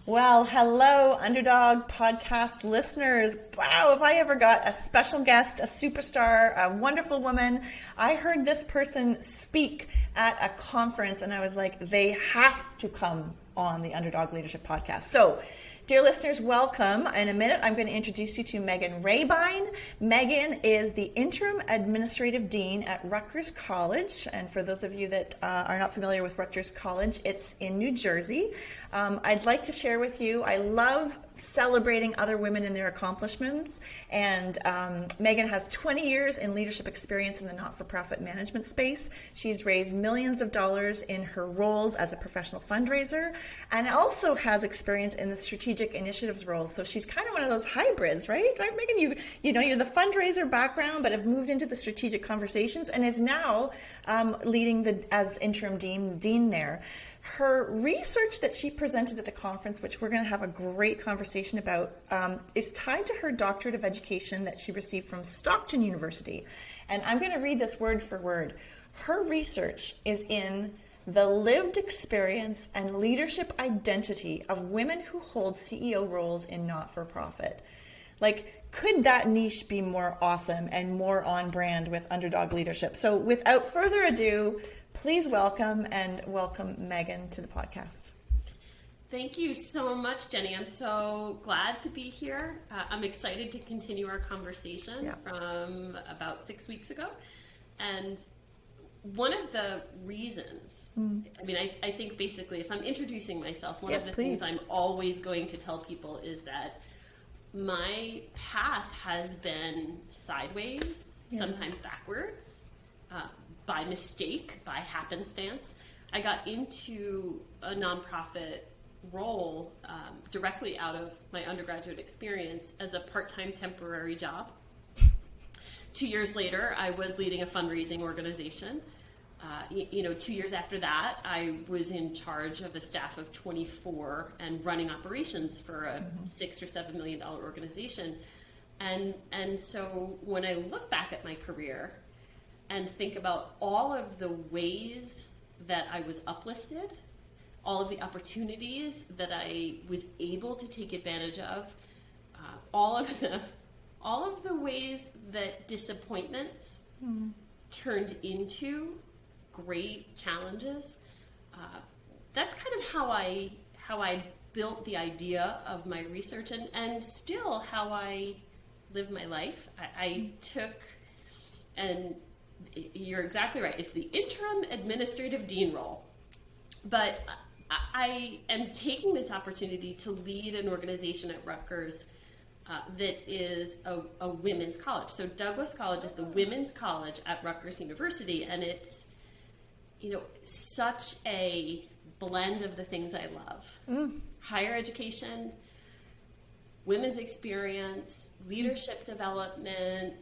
Well, hello, Underdog podcast listeners. Wow, if I ever got a special guest, a superstar, a wonderful woman. I heard this person speak at a conference and I was like, they have to come on the Underdog Leadership Podcast. So, dear listeners, welcome. In a minute, I'm going to introduce you to Meghan Rehbein. Meghan is the Interim Administrative Dean at Rutgers College. And for those of you that are not familiar with Rutgers College, it's in New Jersey. I'd like to share with you, I love celebrating other women and their accomplishments. And Meghan has 20 years in leadership experience in the not-for-profit management space. She's raised millions of dollars in her roles as a professional fundraiser and also has experience in the strategic initiatives role. So she's kind of one of those hybrids, right? Right, Meghan? You know, you're the fundraiser background, but have moved into the strategic conversations and is now leading as interim dean there. Her research that she presented at the conference, which we're going to have a great conversation about, is tied to her doctorate of education that she received from Stockton University. And I'm going to read this word for word. Her research is in the lived experience and leadership identity of women who hold CEO roles in not-for-profit. Like, could that niche be more awesome and more on brand with Underdog Leadership? So without further ado, please welcome Meghan to the podcast. Thank you so much, Jenny. I'm so glad to be here. I'm excited to continue our conversation from about 6 weeks ago. And one of the reasons, I think basically if I'm introducing myself, one of the things I'm always going to tell people is that my path has been sideways, sometimes backwards, by mistake, by happenstance. I got into a nonprofit role directly out of my undergraduate experience as a part-time temporary job. 2 years later, I was leading a fundraising organization. 2 years after that, I was in charge of a staff of 24 and running operations for a $6 or $7 million organization. And so when I look back at my career and think about all of the ways that I was uplifted, all of the opportunities that I was able to take advantage of, all of the ways that disappointments turned into great challenges. That's kind of how I built the idea of my research and still how I live my life. I took, and you're exactly right, it's the Interim Administrative Dean role. But I am taking this opportunity to lead an organization at Rutgers that is a women's college. So Douglas College is the women's college at Rutgers University, and it's, such a blend of the things I love. Higher education, women's experience, leadership development,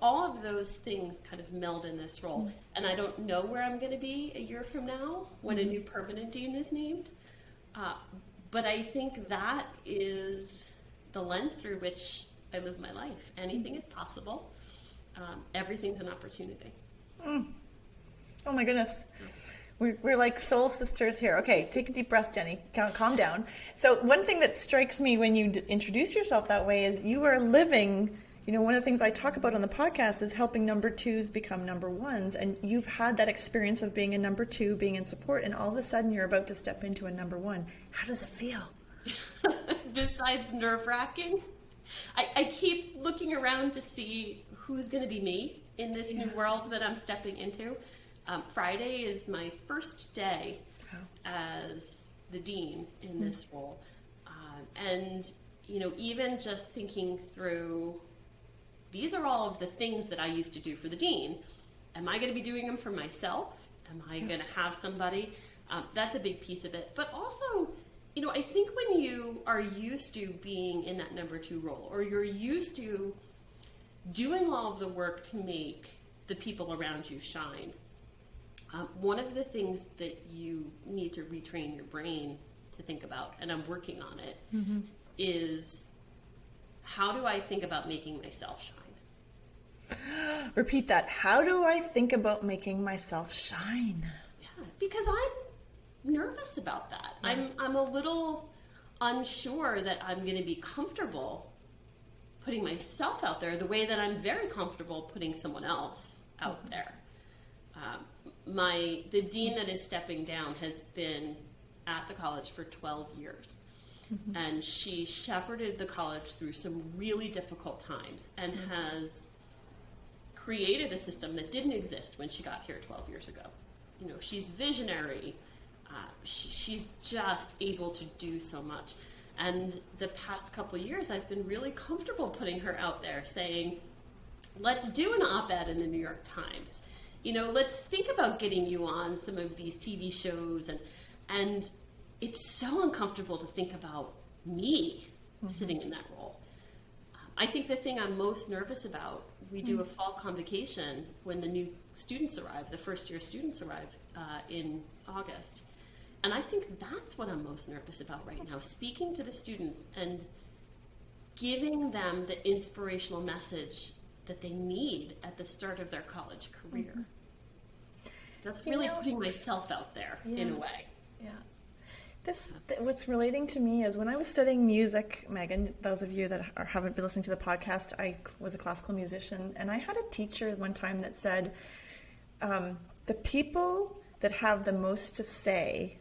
all of those things kind of meld in this role. And I don't know where I'm going to be a year from now when a new permanent dean is named. But I think that is the lens through which I live my life. Anything is possible. Everything's an opportunity. Oh my goodness. We're like soul sisters here. Okay, take a deep breath, Jenny. Calm down. So one thing that strikes me when you introduce yourself that way is you are living, one of the things I talk about on the podcast is helping number twos become number ones. And you've had that experience of being a number two, being in support, and all of a sudden you're about to step into a number one. How does it feel? Besides nerve-wracking, I keep looking around to see who's going to be me in this new world that I'm stepping into. Friday is my first day as the dean in this role. And, even just thinking through, these are all of the things that I used to do for the dean. Am I going to be doing them for myself? Am I going to have somebody? That's a big piece of it. But also, I think when you are used to being in that number two role, or you're used to doing all of the work to make the people around you shine, one of the things that you need to retrain your brain to think about, and I'm working on it, is how do I think about making myself shine? Repeat that. How do I think about making myself shine? Yeah, because I'm nervous about that. Yeah. I'm a little unsure that I'm going to be comfortable putting myself out there the way that I'm very comfortable putting someone else out there. The dean that is stepping down has been at the college for 12 years. And she shepherded the college through some really difficult times and has created a system that didn't exist when she got here 12 years ago. You know, she's visionary. She's just able to do so much. And the past couple of years, I've been really comfortable putting her out there saying, let's do an op-ed in the New York Times. You know, let's think about getting you on some of these TV shows. And it's so uncomfortable to think about me sitting in that role. I think the thing I'm most nervous about, we do a fall convocation when the new students arrive, the first year students arrive in August. And I think that's what I'm most nervous about right now, speaking to the students and giving them the inspirational message that they need at the start of their college career. That's really putting myself out there in a way. Yeah. What's relating to me is when I was studying music, Meghan, those of you that haven't been listening to the podcast, I was a classical musician, and I had a teacher one time that said, the people that have the most to say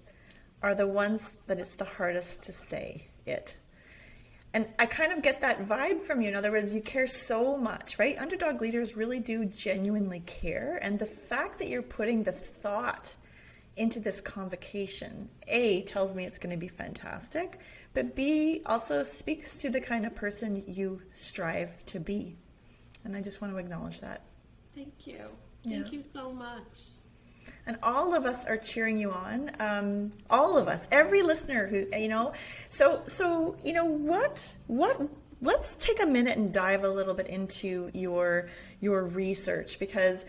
are the ones that it's the hardest to say it. And I kind of get that vibe from you. In other words, you care so much, right? Underdog leaders really do genuinely care. And the fact that you're putting the thought into this convocation, A, tells me it's going to be fantastic, but B, also speaks to the kind of person you strive to be. And I just want to acknowledge that. Thank you. Thank you so much. And all of us are cheering you on. All of us, every listener who, so, let's take a minute and dive a little bit into your research, because,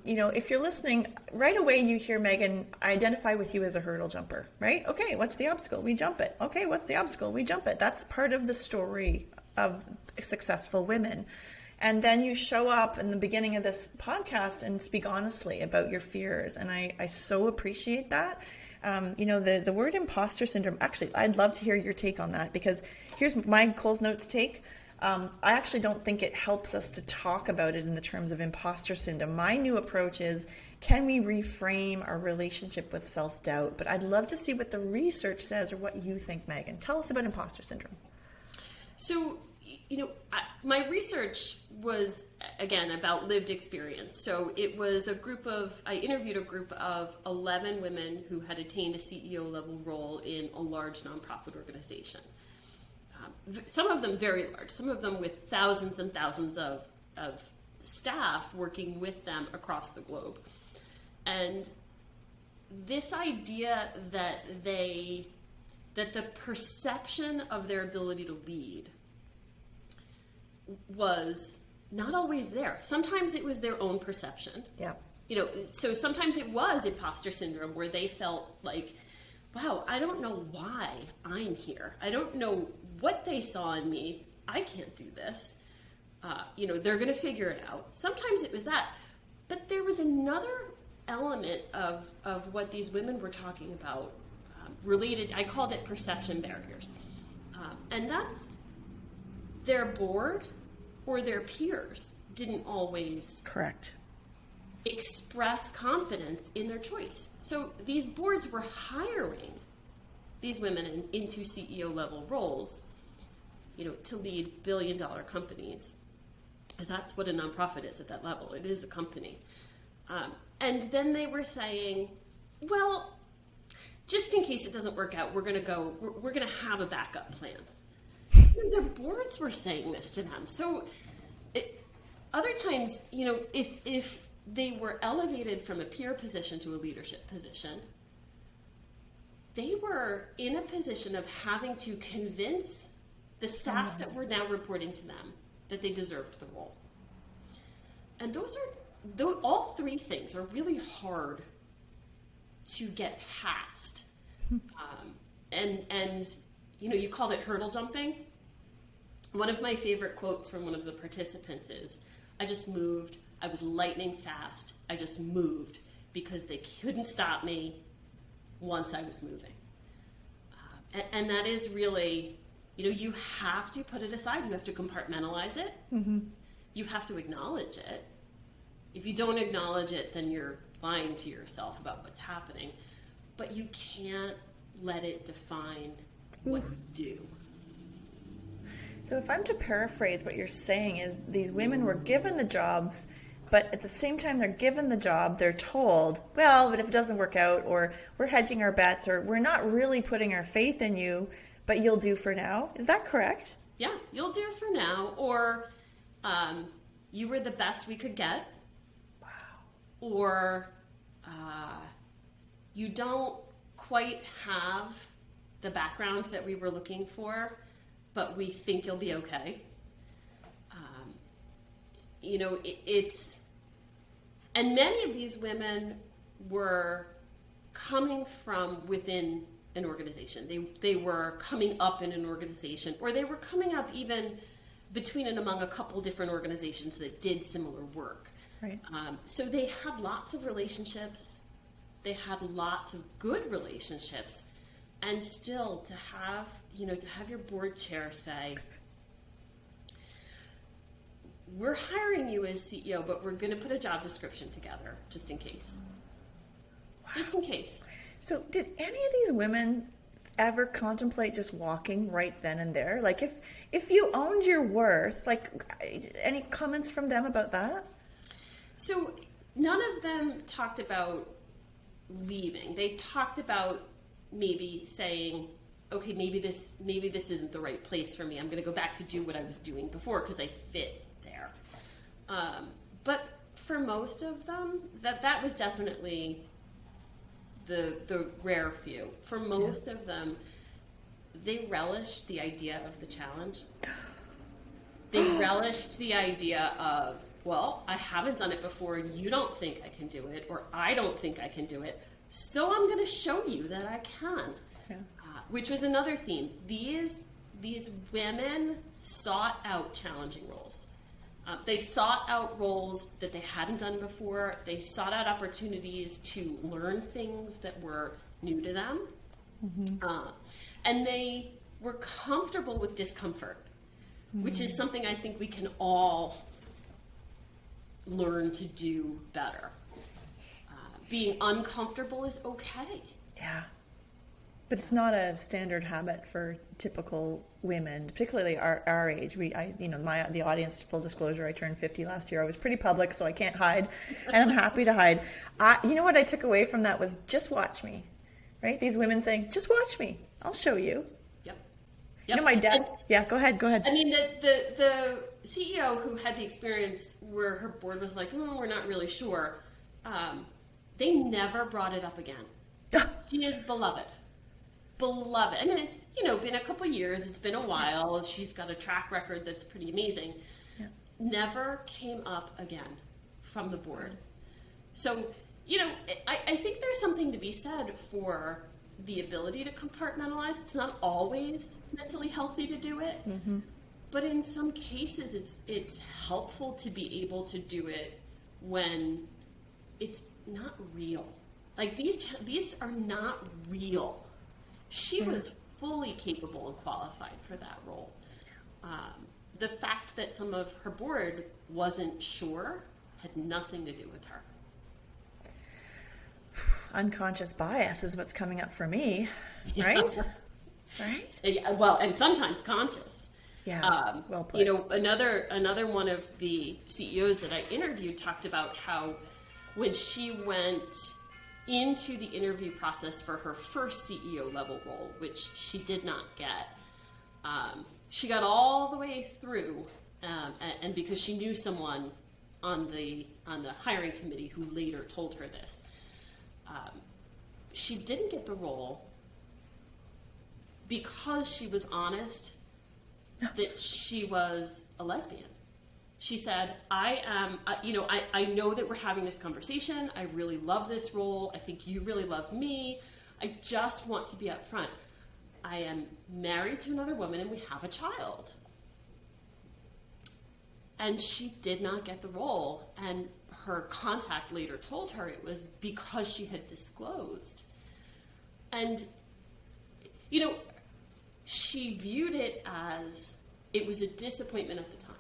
if you're listening, right away you hear Meghan identify with you as a hurdle jumper, right? Okay, what's the obstacle? We jump it. Okay, what's the obstacle? We jump it. That's part of the story of successful women. And then you show up in the beginning of this podcast and speak honestly about your fears. And I so appreciate that. The word imposter syndrome, actually, I'd love to hear your take on that, because here's my Cole's Notes take. I actually don't think it helps us to talk about it in the terms of imposter syndrome. My new approach is, can we reframe our relationship with self-doubt? But I'd love to see what the research says, or what you think, Meghan. Tell us about imposter syndrome. So, my research was, again, about lived experience. So it was I interviewed a group of 11 women who had attained a CEO level role in a large nonprofit organization. Some of them very large, some of them with thousands and thousands of staff working with them across the globe. And this idea that the perception of their ability to lead was not always there. Sometimes it was their own perception. Yeah. So sometimes it was imposter syndrome, where they felt like, wow, I don't know why I'm here. I don't know what they saw in me. I can't do this. They're going to figure it out. Sometimes it was that. But there was another element of what these women were talking about related, I called it perception barriers. And that's their board or their peers didn't always express confidence in their choice. So these boards were hiring these women into CEO level roles, to lead billion-dollar companies, because that's what a nonprofit is at that level. It is a company. And then they were saying, well, just in case it doesn't work out, we're going to have a backup plan. And their boards were saying this to them. So other times, if they were elevated from a peer position to a leadership position, they were in a position of having to convince the staff that were now reporting to them that they deserved the role. And all three things are really hard to get past. And you called it hurdle jumping. One of my favorite quotes from one of the participants is, I just moved. I was lightning fast. I just moved because they couldn't stop me once I was moving. And that is really, you have to put it aside. You have to compartmentalize it. Mm-hmm. You have to acknowledge it. If you don't acknowledge it, then you're lying to yourself about what's happening. But you can't let it define what you do. So if I'm to paraphrase what you're saying is these women were given the jobs, but at the same time they're given the job, they're told, well, but if it doesn't work out, or we're hedging our bets, or we're not really putting our faith in you, but you'll do for now. Is that correct? Yeah, you'll do for now, or you were the best we could get. Wow. Or you don't quite have the background that we were looking for, but we think you'll be okay. And many of these women were coming from within an organization. They were coming up in an organization, or they were coming up even between and among a couple different organizations that did similar work. Right. So they had lots of relationships. They had lots of good relationships, and still to have your board chair say, we're hiring you as CEO, but we're going to put a job description together just in case. Wow. Just in case. So did any of these women ever contemplate just walking right then and there? Like if you owned your worth, like any comments from them about that? So none of them talked about leaving. They talked about maybe saying, okay, maybe this isn't the right place for me. I'm going to go back to do what I was doing before because I fit there. But for most of them, that was definitely the rare few. For most of them, they relished the idea of the challenge. They relished the idea of, well, I haven't done it before, you don't think I can do it, or I don't think I can do it, so I'm going to show you that I can. Yeah. Which was another theme. These women sought out challenging roles. They sought out roles that they hadn't done before. They sought out opportunities to learn things that were new to them. Mm-hmm. And they were comfortable with discomfort, which is something I think we can all learn to do better. Being uncomfortable is okay. Yeah. But it's not a standard habit for typical women, particularly our age. The audience, full disclosure, I turned 50 last year. I was pretty public, so I can't hide, and I'm happy to hide. You know what I took away from that was just watch me, right? These women saying, just watch me. I'll show you. Yep. You know, my dad. Go ahead. I mean, the CEO who had the experience where her board was like, we're not really sure. They never brought it up again. She is beloved. Beloved. I mean, it's, been a couple years. It's been a while. She's got a track record that's pretty amazing. Yeah. Never came up again from the board. So, I think there's something to be said for the ability to compartmentalize. It's not always mentally healthy to do it. Mm-hmm. But in some cases, it's helpful to be able to do it when it's not real. Like these are not real. She was fully capable and qualified for that role. The fact that some of her board wasn't sure had nothing to do with her. Unconscious bias is what's coming up for me, right? Right? Yeah, well, and sometimes conscious. Yeah, well put. Another one of the CEOs that I interviewed talked about how when she went into the interview process for her first CEO level role, which she did not get, she got all the way through, and because she knew someone on the hiring committee who later told her this, she didn't get the role because she was honest that she was a lesbian. She said, I know that we're having this conversation. I really love this role. I think you really love me. I just want to be upfront. I am married to another woman and we have a child. And she did not get the role. And her contact later told her it was because she had disclosed. And, she viewed it as, it was a disappointment at the time,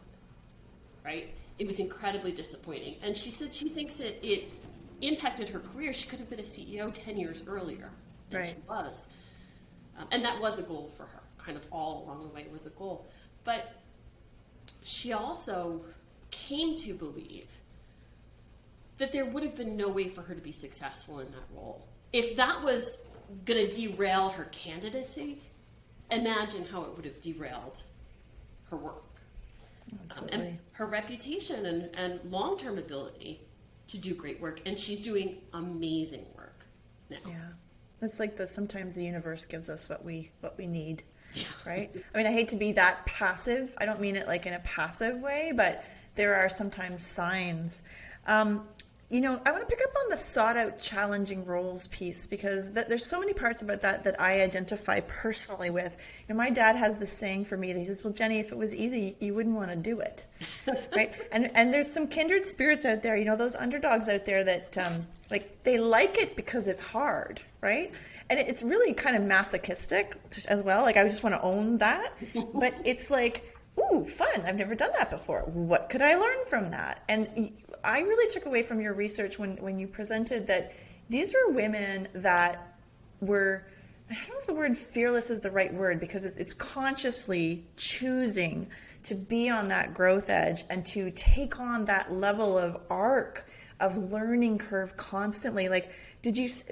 right? It was incredibly disappointing. And she said she thinks it impacted her career. She could have been a CEO 10 years earlier than she was. And that was a goal for her, kind of all along the way was a goal. But she also came to believe that there would have been no way for her to be successful in that role. If that was going to derail her candidacy, imagine how it would have derailed her work. And her reputation and long-term ability to do great work. And she's doing amazing work now. Yeah. It's like sometimes the universe gives us what we need, right? I mean, I hate to be that passive. I don't mean it like in a passive way, but there are sometimes signs. You know, I want to pick up on the sought out challenging roles piece, because there's so many parts about that I identify personally with. You know, my dad has this saying for me that he says, well, Jenny, if it was easy, you wouldn't want to do it. Right? And there's some kindred spirits out there, you know, those underdogs out there that like they like it because it's hard, right? And it's really kind of masochistic as well. Like I just want to own that. But it's like, ooh, fun. I've never done that before. What could I learn from that? And I really took away from your research when you presented that these were women that were, I don't know if the word fearless is the right word, because it's consciously choosing to be on that growth edge and to take on that level of arc of learning curve constantly. Like,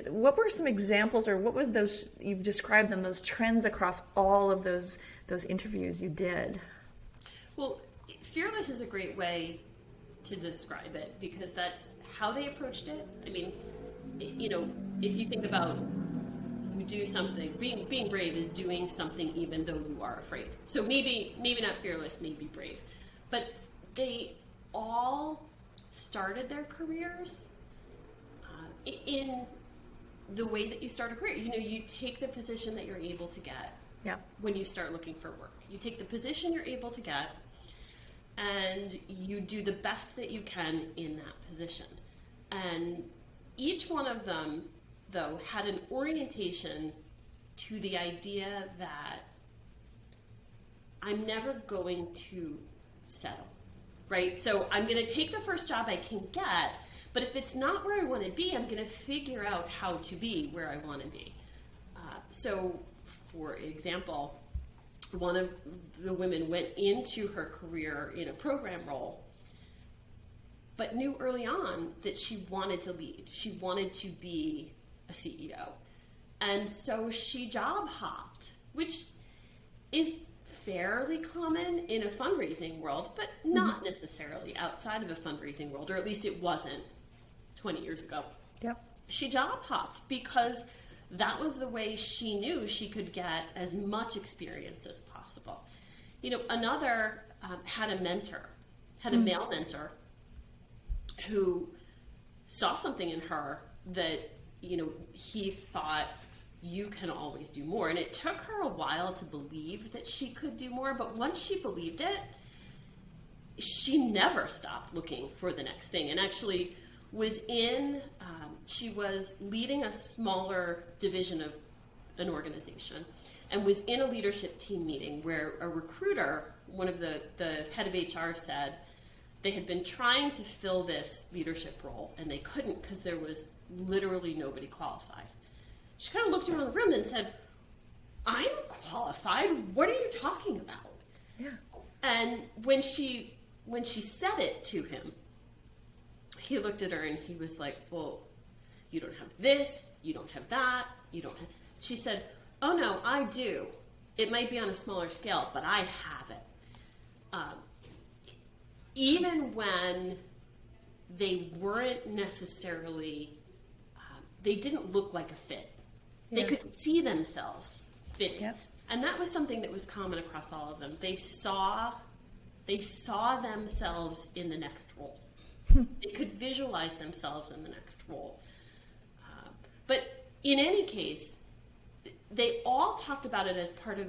what were some examples, or what was those, you've described them, those trends across all of those interviews you did? Well, fearless is a great way to describe it, because that's how they approached it. I mean, you know, if you think about, you do something, being brave is doing something even though you are afraid. So maybe not fearless, maybe brave. But they all started their careers in the way that you start a career. You know, you take the position that you're able to get when you start looking for work. You take the position you're able to get, and you do the best that you can in that position. And each one of them, though, had an orientation to the idea that I'm never going to settle, right? So I'm going to take the first job I can get, but if it's not where I want to be, I'm going to figure out how to be where I want to be. So, for example, one of the women went into her career in a program role, but knew early on that she wanted to lead. She wanted to be a CEO. And so she job hopped, which is fairly common in a fundraising world, but not necessarily outside of a fundraising world, or at least it wasn't 20 years ago. Yep. She job hopped because that was the way she knew she could get as much experience as possible. You know, another had a male mentor who saw something in her that, you know, he thought, you can always do more. And it took her a while to believe that she could do more, but once she believed it, she never stopped looking for the next thing. And actually she was leading a smaller division of an organization, and was in a leadership team meeting where a recruiter, one of the head of HR, said they had been trying to fill this leadership role and they couldn't because there was literally nobody qualified. She kind of looked around the room and said, I'm qualified. What are you talking about? Yeah. And when she said it to him, he looked at her and he was like, well, you don't have this, you don't have that, you don't have... She said, oh no, I do. It might be on a smaller scale, but I have it. Even when they weren't necessarily, they didn't look like a fit. They could see themselves fitting. Yep. And that was something that was common across all of them. They saw themselves in the next role. They could visualize themselves in the next role. But in any case, they all talked about it as part of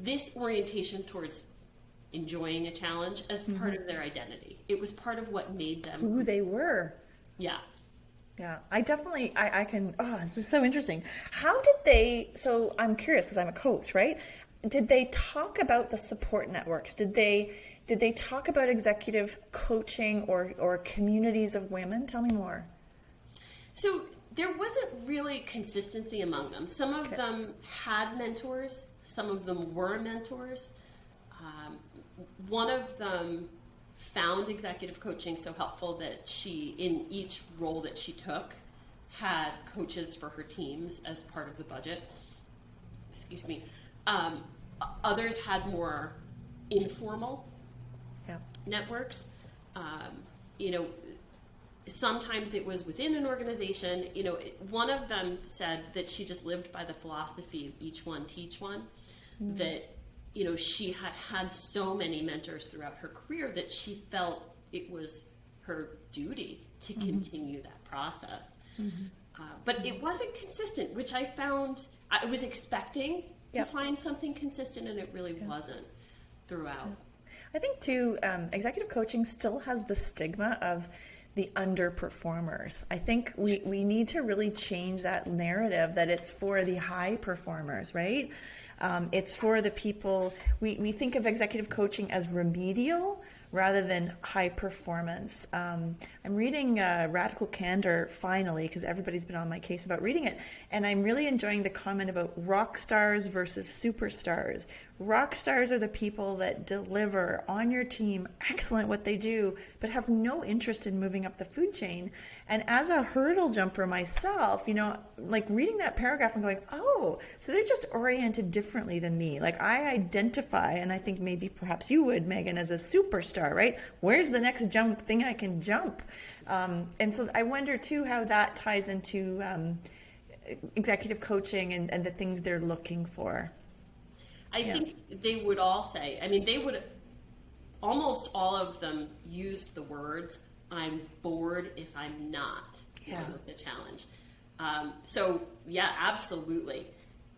this orientation towards enjoying a challenge as part of their identity. It was part of what made them who they were. Yeah. Yeah, I definitely, I can, this is so interesting. How did they, so I'm curious because I'm a coach, right? did they talk about the support networks? Did they talk about executive coaching or communities of women? Tell me more. So there wasn't really consistency among them. Some of them had mentors. Some of them were mentors. One of them found executive coaching so helpful that she, in each role that she took, had coaches for her teams as part of the budget. Excuse me. Others had more informal networks. Sometimes it was within an organization. One of them said that she just lived by the philosophy of each one teach one, that she had so many mentors throughout her career that she felt it was her duty to continue that process. But it wasn't consistent, which I found, I was expecting to find something consistent, and it really wasn't throughout. I think too, executive coaching still has the stigma of the underperformers. I think we need to really change that narrative that it's for the high performers, right? It's for the people, we think of executive coaching as remedial rather than high performance. I'm reading Radical Candor finally, because everybody's been on my case about reading it, and I'm really enjoying the comment about rock stars versus superstars. Rock stars are the people that deliver on your team, excellent what they do, but have no interest in moving up the food chain. And as a hurdle jumper myself, like reading that paragraph and going, oh, so they're just oriented differently than me. Like I identify, and I think maybe perhaps you would, Meghan, as a superstar, right? Where's the next jump thing I can jump? And so I wonder too how that ties into executive coaching and the things they're looking for. I think they would all say, almost all of them used the words, I'm bored if I'm not dealing with the challenge. Absolutely.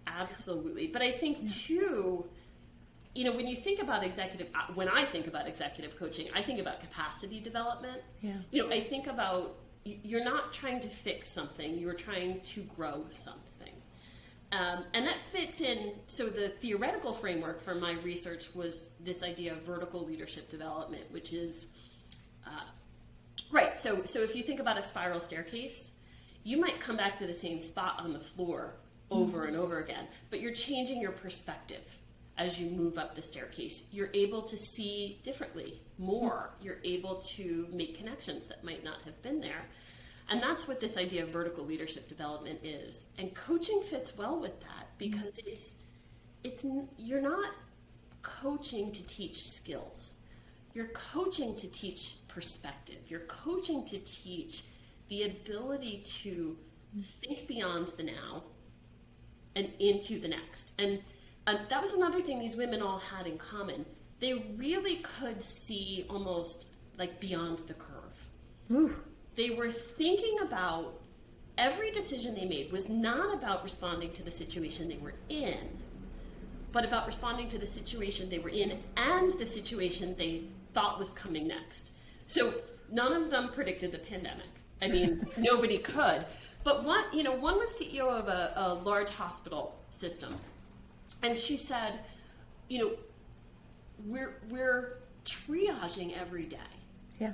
Absolutely. But I think too, when you think about when I think about executive coaching, I think about capacity development. Yeah. I think about, you're not trying to fix something, you're trying to grow something. And that fits in, so the theoretical framework for my research was this idea of vertical leadership development, which is, so if you think about a spiral staircase, you might come back to the same spot on the floor over and over again, but you're changing your perspective as you move up the staircase. You're able to see differently, more. You're able to make connections that might not have been there. And that's what this idea of vertical leadership development is. And coaching fits well with that because you're not coaching to teach skills. You're coaching to teach perspective. You're coaching to teach the ability to think beyond the now and into the next. And that was another thing these women all had in common. They really could see almost like beyond the curve. Ooh. They were thinking about every decision they made was not about responding to the situation they were in, but about responding to the situation they were in and the situation they thought was coming next. So none of them predicted the pandemic. Nobody could. But one was CEO of a large hospital system, and she said, we're triaging every day. Yeah.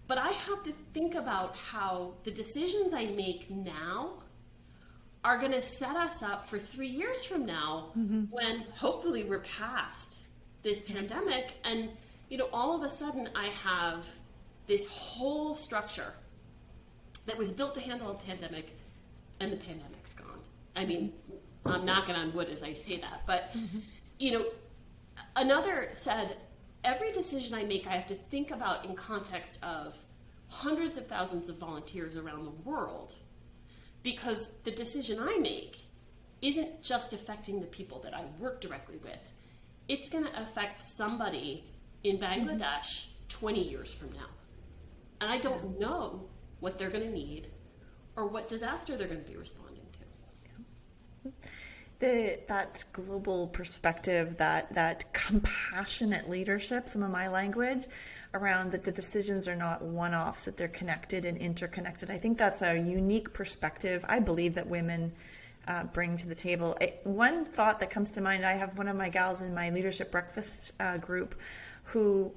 But I have to think about how the decisions I make now are going to set us up for 3 years from now when hopefully we're past this pandemic. And, all of a sudden I have this whole structure that was built to handle a pandemic, and the pandemic's gone. I'm knocking on wood as I say that. But, another said, every decision I make, I have to think about in context of hundreds of thousands of volunteers around the world, because the decision I make isn't just affecting the people that I work directly with. It's going to affect somebody in Bangladesh 20 years from now. And I don't know what they're going to need or what disaster they're going to be responding to. That global perspective, that compassionate leadership, some of my language around that the decisions are not one-offs, that they're connected and interconnected. I think that's a unique perspective. I believe that women bring to the table. One thought that comes to mind, I have one of my gals in my leadership breakfast group who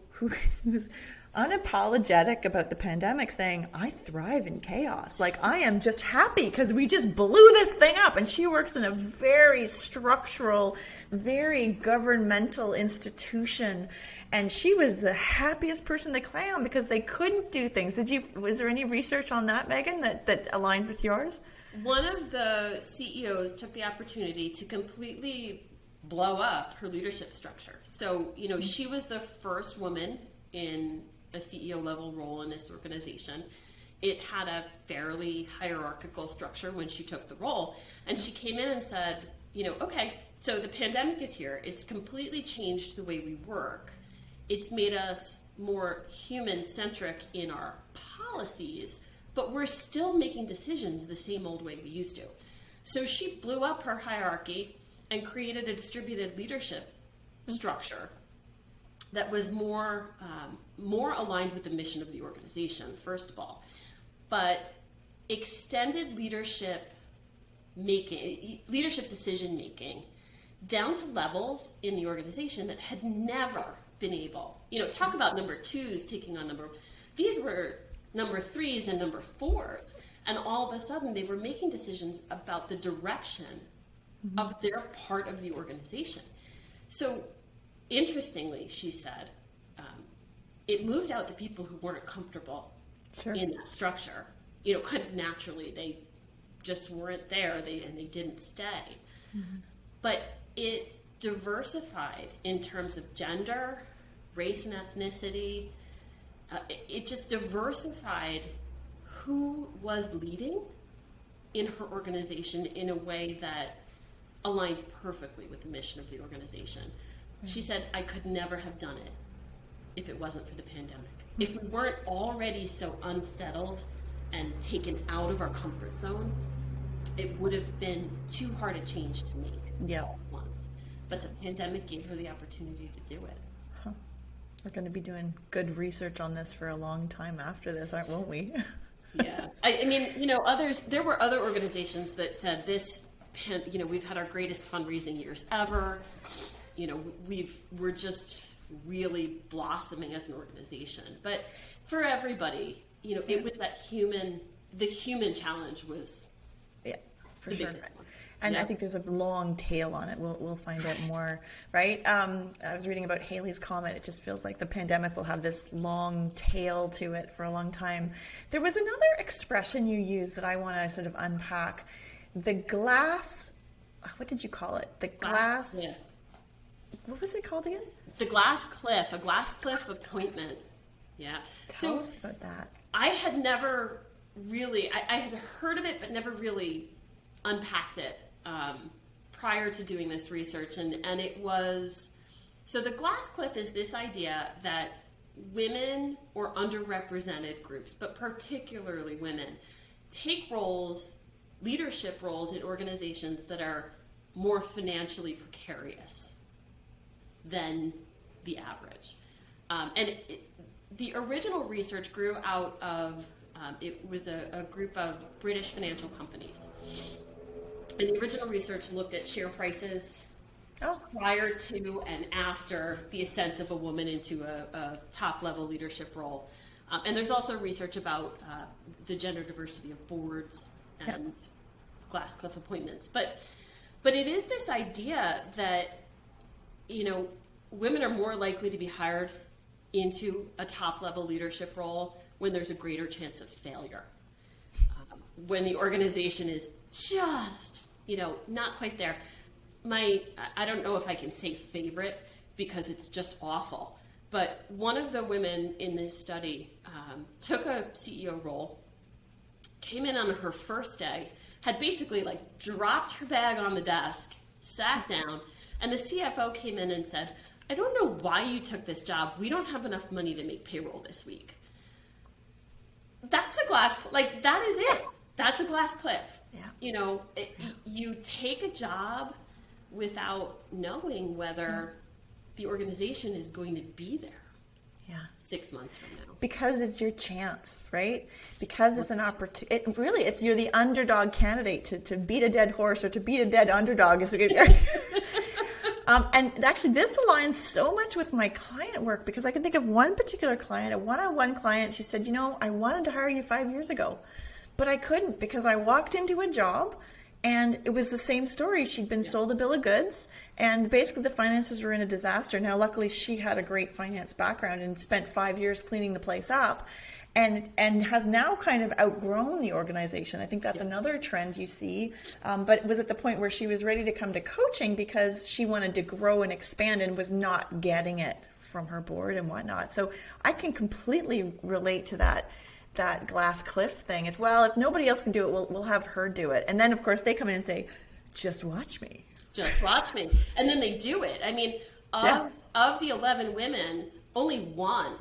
was unapologetic about the pandemic, saying, I thrive in chaos. Like, I am just happy because we just blew this thing up. And she works in a very structural, very governmental institution. And she was the happiest person to clown because they couldn't do things. Was there any research on that, Meghan, that aligned with yours? One of the CEOs took the opportunity to completely blow up her leadership structure. So, she was the first woman in a CEO level role in this organization. It had a fairly hierarchical structure when she took the role. And she came in and said, okay, so the pandemic is here. It's completely changed the way we work. It's made us more human-centric in our policies, but we're still making decisions the same old way we used to. So she blew up her hierarchy and created a distributed leadership structure that was more aligned with the mission of the organization, first of all, but extended leadership decision making down to levels in the organization that had never been able. Talk about number twos taking on these were number threes and number fours, and all of a sudden they were making decisions about the direction of their part of the organization. So interestingly, she said, it moved out the people who weren't comfortable in that structure. Kind of naturally, they just weren't there, and they didn't stay. But it diversified in terms of gender, race and ethnicity. It just diversified who was leading in her organization in a way that aligned perfectly with the mission of the organization. She said, I could never have done it if it wasn't for the pandemic. If we weren't already so unsettled and taken out of our comfort zone, it would have been too hard a change to make all at once. But the pandemic gave her the opportunity to do it. We're going to be doing good research on this for a long time after this, won't we? Yeah. I mean, there were other organizations that said we've had our greatest fundraising years ever. We're just really blossoming as an organization. But for everybody, it was the human challenge was for the sure. biggest one. And I think there's a long tail on it. We'll find out more, right? I was reading about Haley's comment. It just feels like the pandemic will have this long tail to it for a long time. There was another expression you used that I want to sort of unpack. The glass, what did you call it? The glass. Yeah. What was it called again? The glass cliff, a glass cliff appointment. Yeah. Tell us about that. I had never really, I had heard of it, but never really unpacked it prior to doing this research. And it was, so the glass cliff is this idea that women or underrepresented groups, but particularly women, take leadership roles in organizations that are more financially precarious than the average. The original research grew out of, it was a group of British financial companies. And the original research looked at share prices prior to and after the ascent of a woman into a top-level leadership role. And there's also research about the gender diversity of boards and glass cliff appointments. But it is this idea that, women are more likely to be hired into a top-level leadership role when there's a greater chance of failure. When the organization is just, not quite there. I don't know if I can say favorite because it's just awful, but one of the women in this study took a CEO role, came in on her first day, had basically dropped her bag on the desk, sat down, and the CFO came in and said, I don't know why you took this job. We don't have enough money to make payroll this week. That's a glass, that is it. That's a glass cliff. Yeah. You take a job without knowing whether the organization is going to be there. 6 months from now. Because it's your chance, right? Because it's an opportunity. You're the underdog candidate to beat a dead horse or to beat a dead underdog. And actually, this aligns so much with my client work, because I can think of one particular client, a one-on-one client. She said, I wanted to hire you 5 years ago, but I couldn't because I walked into a job and it was the same story. She'd been sold a bill of goods, and basically the finances were in a disaster. Now, luckily, she had a great finance background and spent 5 years cleaning the place up, and has now kind of outgrown the organization. I think that's another trend you see. But it was at the point where she was ready to come to coaching because she wanted to grow and expand and was not getting it from her board and whatnot. So I can completely relate to that glass cliff thing as well. If nobody else can do it, we'll have her do it. And then, of course, they come in and say, just watch me. Just watch me. And then they do it. I mean, of the 11 women, only one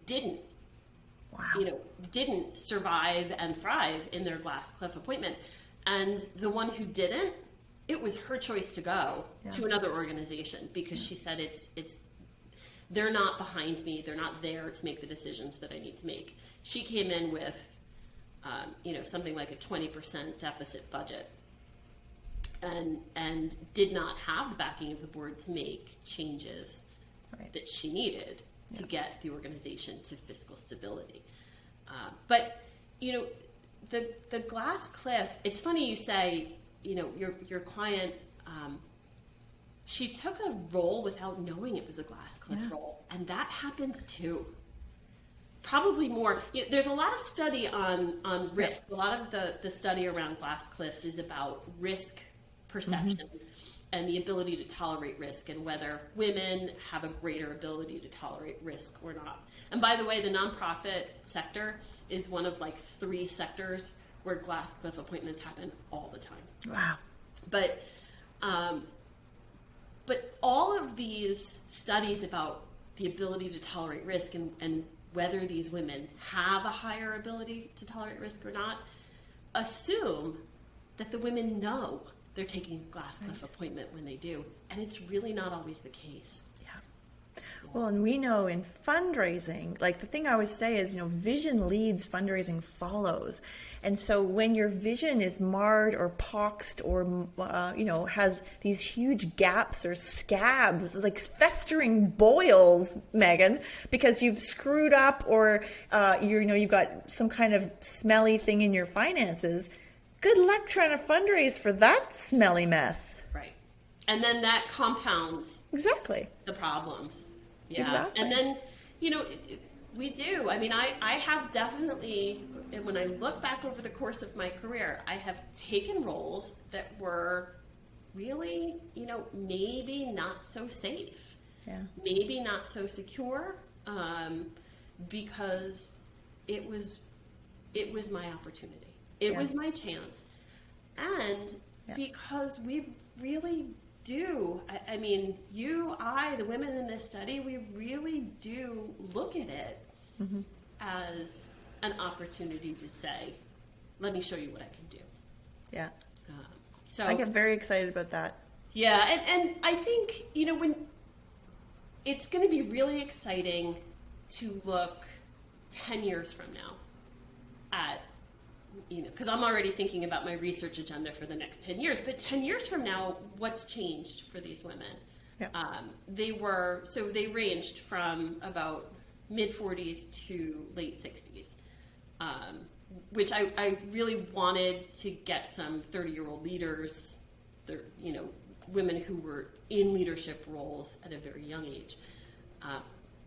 didn't. Wow. Didn't survive and thrive in their glass cliff appointment. And the one who didn't, it was her choice to go to another organization, because she said they're not behind me. They're not there to make the decisions that I need to make. She came in with, something like a 20% deficit budget, and did not have the backing of the board to make changes that she needed to get the organization to fiscal stability. But the glass cliff. It's funny you say, your client. She took a role without knowing it was a glass cliff role, and that happens too. Probably more. There's a lot of study on risk. A lot of the study around glass cliffs is about risk perception and the ability to tolerate risk, and whether women have a greater ability to tolerate risk or not. And by the way, the nonprofit sector is one of 3 sectors where glass cliff appointments happen all the time. Wow. But all of these studies about the ability to tolerate risk and whether these women have a higher ability to tolerate risk or not assume that the women know they're taking a glass cliff appointment when they do. And it's really not always the case. Well, and we know in fundraising, the thing I always say is, vision leads, fundraising follows. And so when your vision is marred or poxed or, has these huge gaps or scabs, like festering boils, Meghan, because you've screwed up or, you've got some kind of smelly thing in your finances, good luck trying to fundraise for that smelly mess. Right. And then that compounds the problems. Yeah. Exactly. And then, we do. I mean, I have definitely, when I look back over the course of my career, I have taken roles that were really, maybe not so safe. Yeah. Maybe not so secure, because it was my opportunity. It was my chance. And because we really do. I mean, the women in this study, we really do look at it as an opportunity to say, let me show you what I can do. Yeah. So I get very excited about that. Yeah. And I think, when it's going to be really exciting to look 10 years from now at, because I'm already thinking about my research agenda for the next 10 years, but 10 years from now, what's changed for these women? Yeah. They ranged from about mid-40s to late 60s, which I really wanted to get some 30-year-old leaders, women who were in leadership roles at a very young age.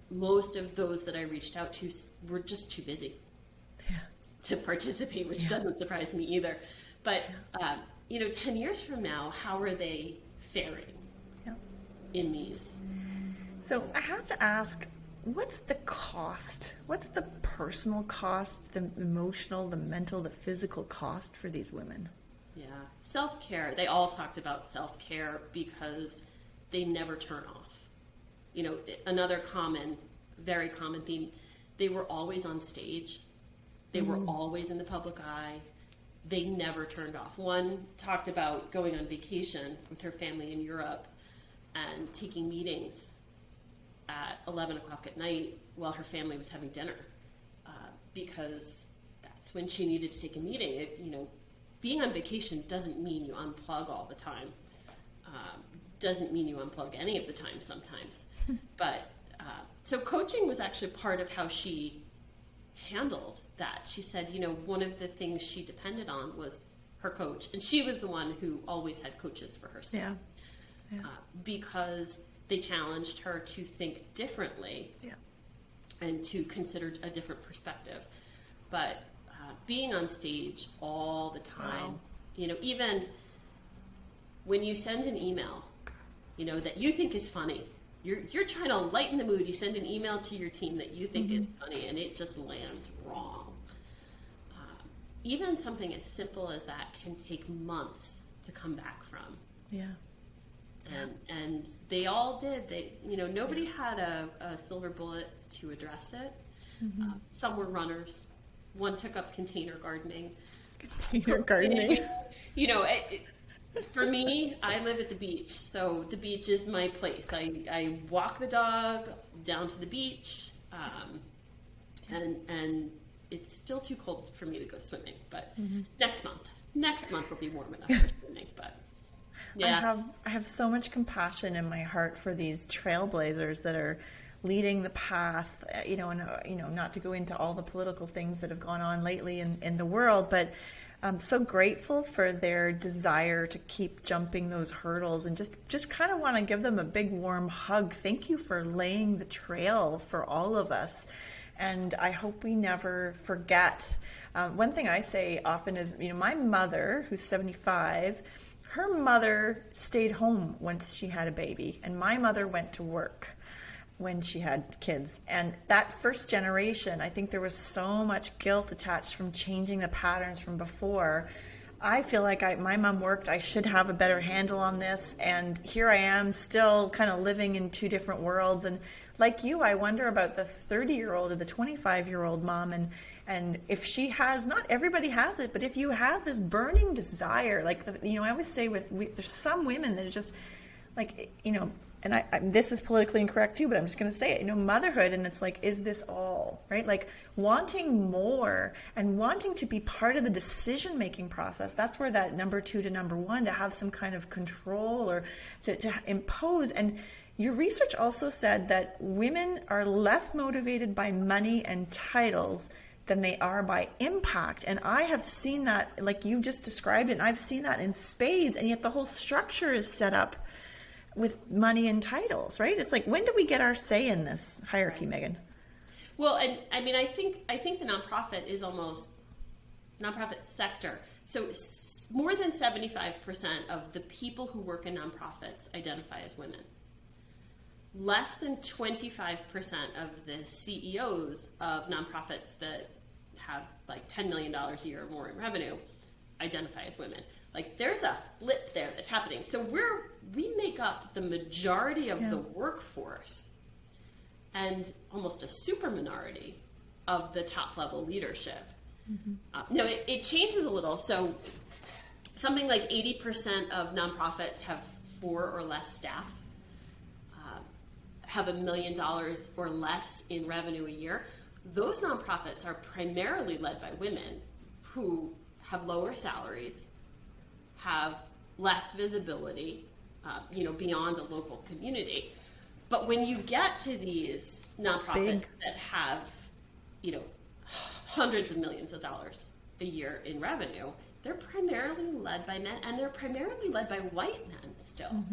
Most of those that I reached out to were just too busy to participate, which doesn't surprise me either. But, 10 years from now, how are they faring in these? So I have to ask, what's the cost? What's the personal cost, the emotional, the mental, the physical cost for these women? Yeah, self-care. They all talked about self-care because they never turn off. Another very common theme, they were always on stage. They were always in the public eye. They never turned off. One talked about going on vacation with her family in Europe and taking meetings at 11 o'clock at night while her family was having dinner, because that's when she needed to take a meeting. Being on vacation doesn't mean you unplug all the time. Doesn't mean you unplug any of the time sometimes. But so coaching was actually part of how she handled that. She said, one of the things she depended on was her coach, and she was the one who always had coaches for herself. Yeah. Because they challenged her to think differently, and to consider a different perspective. But being on stage all the time, even when you send an email, that you think is funny, you're trying to lighten the mood. You send an email to your team that you think is funny, and it just lands wrong. Even something as simple as that can take months to come back from. Yeah. And they all did. Nobody had a silver bullet to address it. Some were runners. One took up container gardening. Container gardening. For me, I live at the beach, so the beach is my place. I walk the dog down to the beach, and it's still too cold for me to go swimming. But next month will be warm enough for swimming. But yeah, I have so much compassion in my heart for these trailblazers that are leading the path. And not to go into all the political things that have gone on lately in the world, but I'm so grateful for their desire to keep jumping those hurdles, and just kind of want to give them a big warm hug. Thank you for laying the trail for all of us. And I hope we never forget. One thing I say often is, my mother, who's 75, her mother stayed home once she had a baby, and my mother went to work when she had kids. And that first generation, I think there was so much guilt attached from changing the patterns from before. I feel like my mom worked, I should have a better handle on this, and here I am still kind of living in two different worlds. And like you, I wonder about the 30-year-old or the 25-year-old mom, and if she has, not everybody has it, but if you have this burning desire, like, I always say there's some women that are just like, and this is politically incorrect too, but I'm just going to say it, motherhood, and it's like, is this all, right? Like wanting more and wanting to be part of the decision-making process. That's where that number 2 to number 1, to have some kind of control or to impose. And your research also said that women are less motivated by money and titles than they are by impact. And I have seen that, like you've just described it, and I've seen that in spades, and yet the whole structure is set up with money and titles, right? It's like, when do we get our say in this hierarchy, Meghan? Well, and I mean, I think the nonprofit is almost nonprofit sector. So more than 75% of the people who work in nonprofits identify as women. Less than 25% of the CEOs of nonprofits that have like $10 million a year or more in revenue identify as women. Like, there's a flip there that's happening. So we make up the majority of the workforce and almost a super minority of the top level leadership. It changes a little. So something like 80% of nonprofits have 4 or less staff, have $1 million or less in revenue a year. Those nonprofits are primarily led by women who have lower salaries, have less visibility, beyond a local community. But when you get to these nonprofits that have, hundreds of millions of dollars a year in revenue, they're primarily led by men, and they're primarily led by white men still.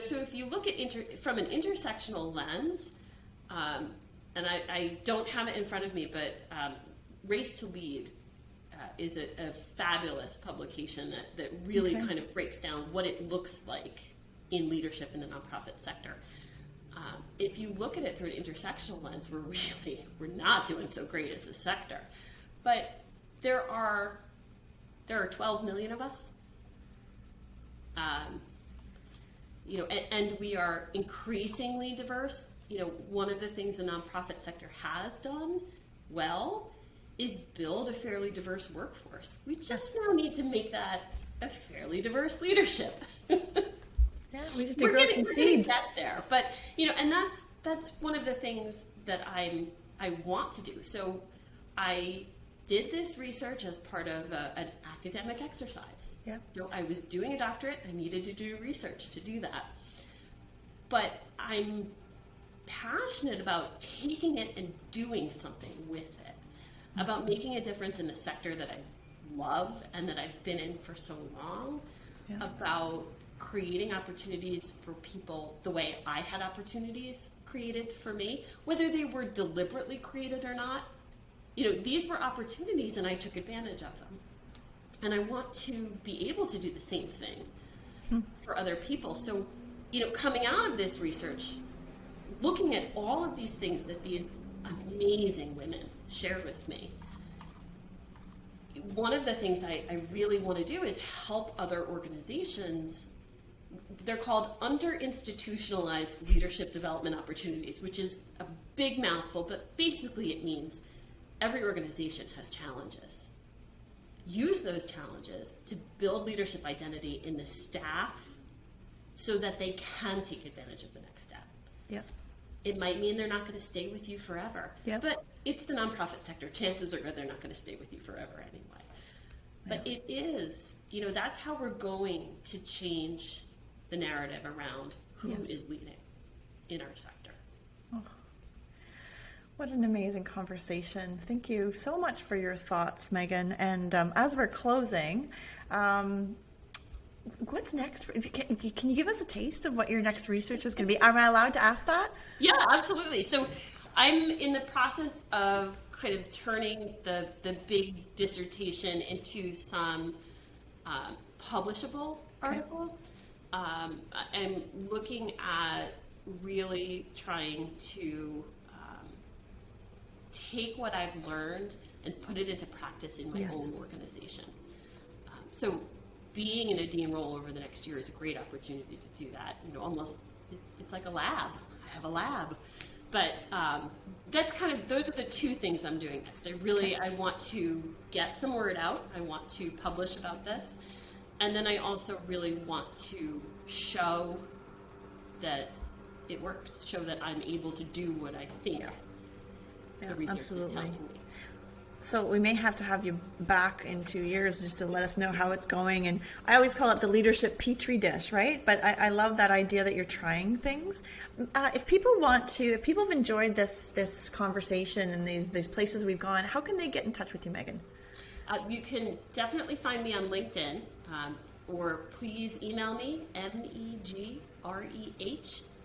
So if you look at from an intersectional lens, and I don't have it in front of me, but Race to Lead is a fabulous publication that really kind of breaks down what it looks like in leadership in the nonprofit sector. If you look at it through an intersectional lens, we're not doing so great as a sector. But there are 12 million of us. And we are increasingly diverse. One of the things the nonprofit sector has done well is build a fairly diverse workforce. We just now need to make that a fairly diverse leadership. We just need to grow some seeds. Get there, but and that's one of the things that I want to do. So I did this research as part of an academic exercise. Yeah. I was doing a doctorate. I needed to do research to do that. But I'm passionate about taking it and doing something with it, about making a difference in a sector that I love and that I've been in for so long, about creating opportunities for people the way I had opportunities created for me, whether they were deliberately created or not. These were opportunities and I took advantage of them. And I want to be able to do the same thing for other people. So, coming out of this research, looking at all of these things that these amazing women shared with me, one of the things I really want to do is help other organizations. They're called under-institutionalized leadership development opportunities, which is a big mouthful, but basically it means every organization has challenges. Use those challenges to build leadership identity in the staff so that they can take advantage of the next step. Yep. It might mean they're not going to stay with you forever, but it's the nonprofit sector. Chances are good they're not going to stay with you forever anyway. But it is, that's how we're going to change the narrative around who is leading in our sector. Oh. What an amazing conversation. Thank you so much for your thoughts, Meghan. And as we're closing, what's next? Can you give us a taste of what your next research is going to be? Am I allowed to ask that? Yeah, absolutely. So I'm in the process of kind of turning the big dissertation into some publishable articles. I'm looking at really trying to take what I've learned and put it into practice in my own organization. So being in a dean role over the next year is a great opportunity to do that. Almost it's like a lab. I have a lab. But that's those are the two things I'm doing next. I want to get some word out. I want to publish about this. And then I also really want to show that it works, show that I'm able to do what I think the research is telling me. So we may have to have you back in 2 years just to let us know how it's going. And I always call it the leadership petri dish, right? But I love that idea that you're trying things. If people have enjoyed this conversation and these places we've gone, how can they get in touch with you, Meghan? You can definitely find me on LinkedIn, or please email me, MEGREH,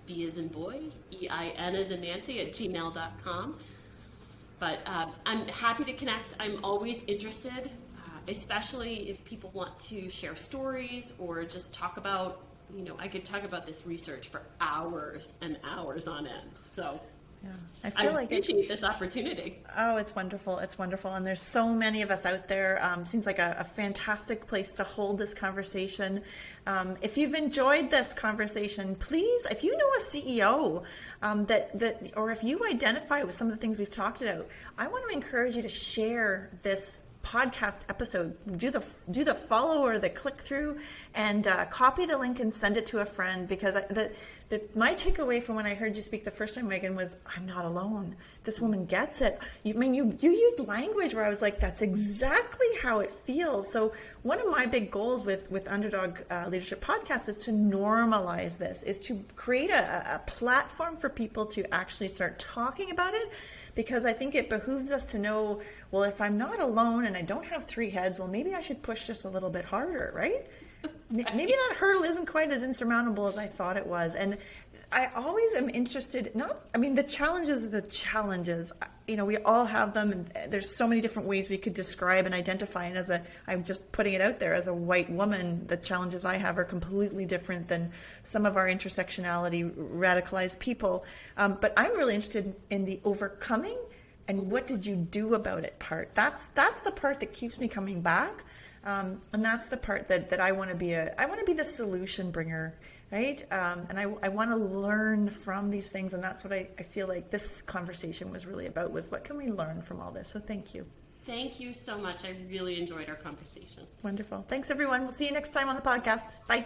B as in boy, EIN as in Nancy, @gmail.com. But I'm happy to connect. I'm always interested, especially if people want to share stories or just talk about, I could talk about this research for hours and hours on end. So I appreciate this opportunity. Oh, it's wonderful. It's wonderful. And there's so many of us out there. Seems like a fantastic place to hold this conversation. If you've enjoyed this conversation, please, if you know a CEO or if you identify with some of the things we've talked about, I want to encourage you to share this podcast episode. Do the follow or the click through and copy the link and send it to a friend, because my takeaway from when I heard you speak the first time, Meghan, was I'm not alone. This woman gets it. You used language where I was like, that's exactly how it feels. So one of my big goals with Underdog Leadership Podcast is to normalize this, is to create a platform for people to actually start talking about it, because I think it behooves us to know, well, if I'm not alone and I don't have three heads, well, maybe I should push just a little bit harder, right? Maybe that hurdle isn't quite as insurmountable as I thought it was. And I always am interested, the challenges are the challenges. We all have them, and there's so many different ways we could describe and identify. And I'm just putting it out there, as a white woman, the challenges I have are completely different than some of our intersectionality radicalized people. But I'm really interested in the overcoming and what did you do about it part. That's the part that keeps me coming back. And that's the part that I want to be I want to be the solution bringer, right? And I want to learn from these things. And that's what I feel like this conversation was really about, was what can we learn from all this? So thank you. Thank you so much. I really enjoyed our conversation. Wonderful. Thanks, everyone. We'll see you next time on the podcast. Bye.